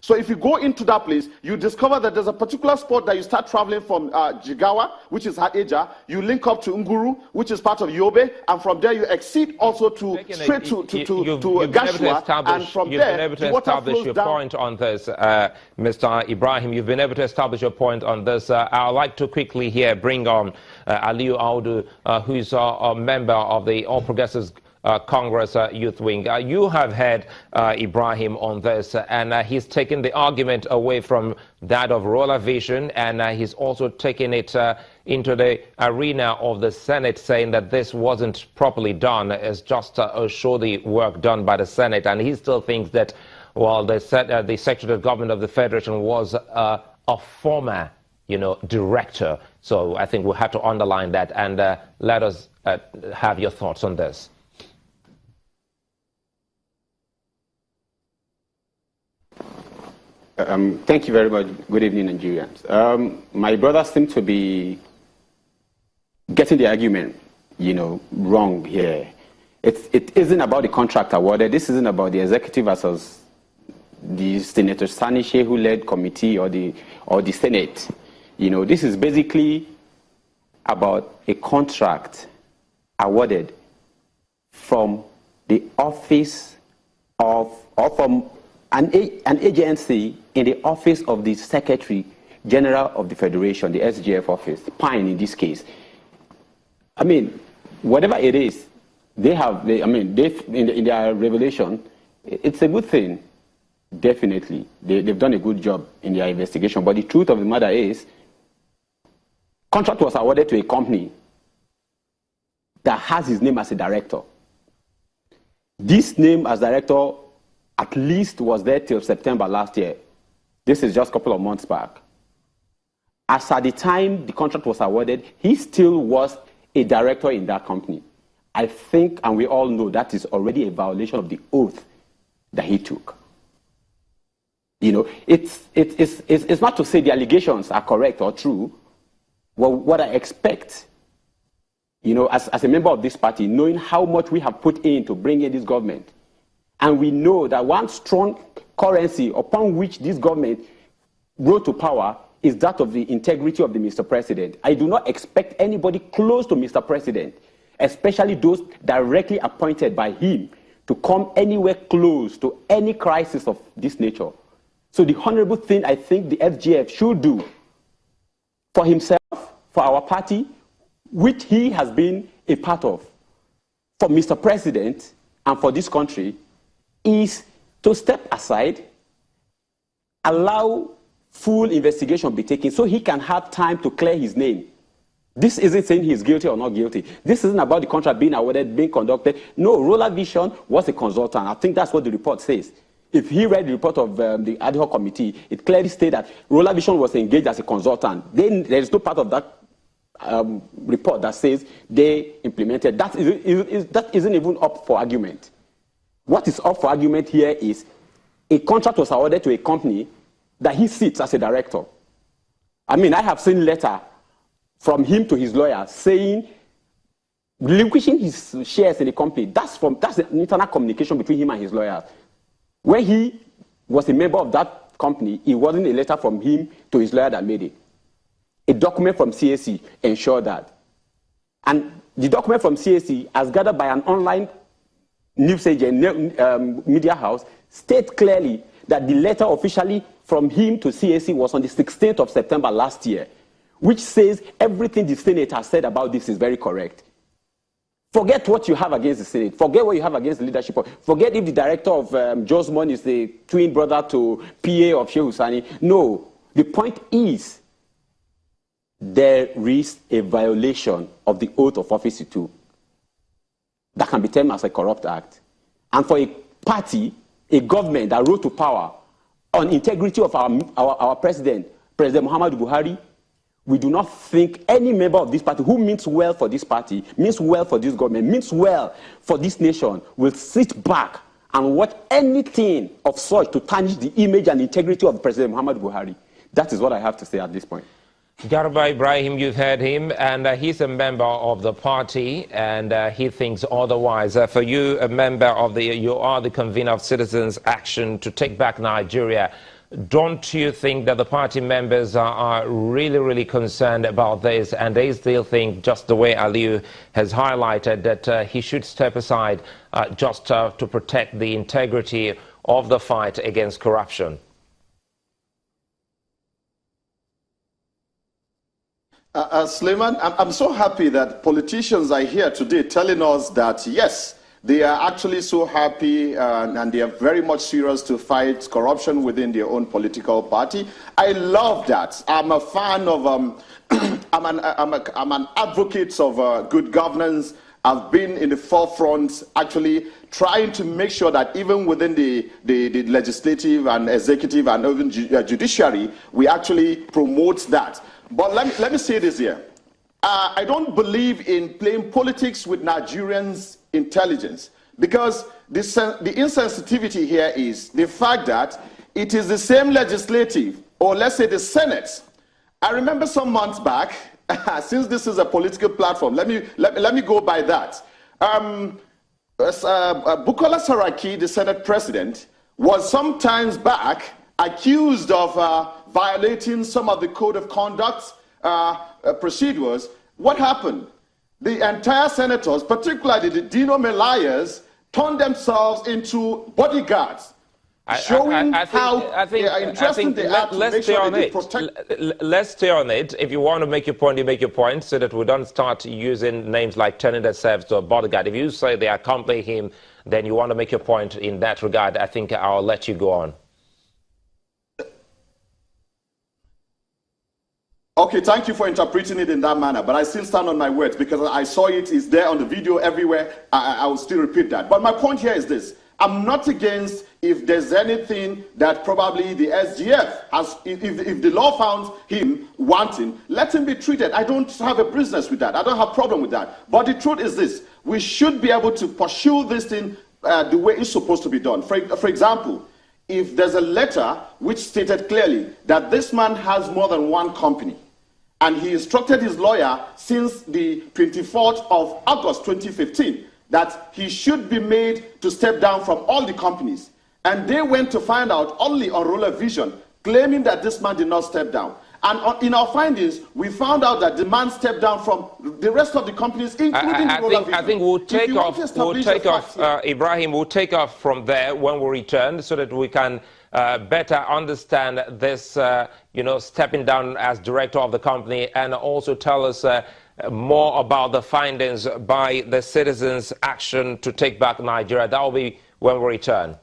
So if you go into that place, you discover that there's a particular spot that you start traveling from Jigawa, which is Hadeja, you link up to Nguru, which is part of Yobe, and from there you exceed also to straight to Gashua, and from there been able to establish your point on this, Mr. Ibrahim. You've been able to establish your point on this. I'd like to quickly here bring on Aliyu Audu, who is a member of the All Progressives Congress Youth Wing. You have had Ibrahim on this, and he's taken the argument away from that of Roller Vision, and he's also taken it into the arena of the Senate, saying that this wasn't properly done. It's just show the work done by the Senate, and he still thinks that, well, the Secretary of Government of the Federation was a former, director. So I think we'll have to underline that, and let us have your thoughts on this. Thank you very much. Good evening, Nigerians. My brothers seem to be getting the argument, wrong here. It isn't about the contract awarded. This isn't about the executive versus the Senator Sani Shehu-led committee or the Senate. This is basically about a contract awarded from the office of, or from an agency in the office of the Secretary General of the Federation, the SGF office, PINE in this case. I mean, whatever it is, in their revelation, it's a good thing, definitely. They've done a good job in their investigation, but the truth of the matter is, contract was awarded to a company that has his name as a director. This name as director at least was there till September last year. This is just a couple of months back. As at the time the contract was awarded, he still was a director in that company. I think, and we all know, that is already a violation of the oath that he took. It's not to say the allegations are correct or true. Well, what I expect, as a member of this party, knowing how much we have put in to bring in this government, and we know that one strong currency upon which this government grew to power is that of the integrity of the Mr. President. I do not expect anybody close to Mr. President, especially those directly appointed by him, to come anywhere close to any crisis of this nature. So the honorable thing I think the FGF should do for himself, for our party, which he has been a part of, for Mr. President and for this country, is to step aside, allow full investigation be taken so he can have time to clear his name. This isn't saying he's guilty or not guilty. This isn't about the contract being awarded, being conducted. No, Roller Vision was a consultant. I think that's what the report says. If he read the report of the ad hoc committee, it clearly stated that Roller Vision was engaged as a consultant. Then there is no part of that report that says they implemented. That isn't even up for argument. What is up for argument here is a contract was awarded to a company that he sits as a director. I mean, I have seen a letter from him to his lawyer saying, relinquishing his shares in the company. That's an internal communication between him and his lawyer. When he was a member of that company, it wasn't a letter from him to his lawyer that made it. A document from CAC ensured that. And the document from CAC, as gathered by an online news agent, media house, states clearly that the letter officially from him to CAC was on the 16th of September last year, which says everything the Senate has said about this is very correct. Forget what you have against the Senate. Forget what you have against the leadership. Forget if the director of Josmon is the twin brother to PA of Shehu Sani. No, the point is there is a violation of the oath of office too that can be termed as a corrupt act. And for a party, a government that rose to power on integrity of our president, President Muhammadu Buhari, we do not think any member of this party who means well for this party, means well for this government, means well for this nation, will sit back and watch anything of such to tarnish the image and integrity of President Muhammadu Buhari. That is what I have to say at this point. Garba Ibrahim, you've heard him, and he's a member of the party, and he thinks otherwise. For you, a member of you are the convener of Citizens Action to Take Back Nigeria. don't you think that the party members are really concerned about this, and they still think, just the way Aliyu has highlighted, that he should step aside just to protect the integrity of the fight against corruption? Suleiman, I'm so happy that politicians are here today telling us that, yes, they are actually so happy and they are very much serious to fight corruption within their own political party. I love that. I'm a fan of, I'm an advocate of good governance. I've been in the forefront actually trying to make sure that even within the legislative and executive and even judiciary, we actually promote that. But let me say this here. I don't believe in playing politics with Nigerians' intelligence, because the insensitivity here is the fact that it is the same legislative, or let's say the Senate. I remember some months back, since this is a political platform, let me go by that. Bukola Saraki, the Senate president, was sometimes back accused of violating some of the code of conduct procedures. What happened? The entire senators, particularly the Dino Melayas, turned themselves into bodyguards, showing how interesting they are to make sure they protect. Let's stay on it. If you want to make your point, you make your point, so that we don't start using names like turning themselves to a bodyguard. If you say they accompany him, then you want to make your point in that regard. I think I'll let you go on. Okay, thank you for interpreting it in that manner, but I still stand on my words because I saw it, it's there on the video everywhere. I will still repeat that. But my point here is this. I'm not against if there's anything that probably the SGF has, if the law found him wanting, let him be treated. I don't have a business with that. I don't have a problem with that. But the truth is this. We should be able to pursue this thing the way it's supposed to be done. For example, if there's a letter which stated clearly that this man has more than one company, and he instructed his lawyer since the 24th of August 2015 that he should be made to step down from all the companies. And they went to find out only on Roller Vision, claiming that this man did not step down. And in our findings, we found out that the man stepped down from the rest of the companies, including Roller Vision. I think we'll take off, Ibrahim, we'll take off from there when we return, so that we can better understand this, stepping down as director of the company, and also tell us more about the findings by the Citizens Action to Take Back Nigeria. That will be when we return.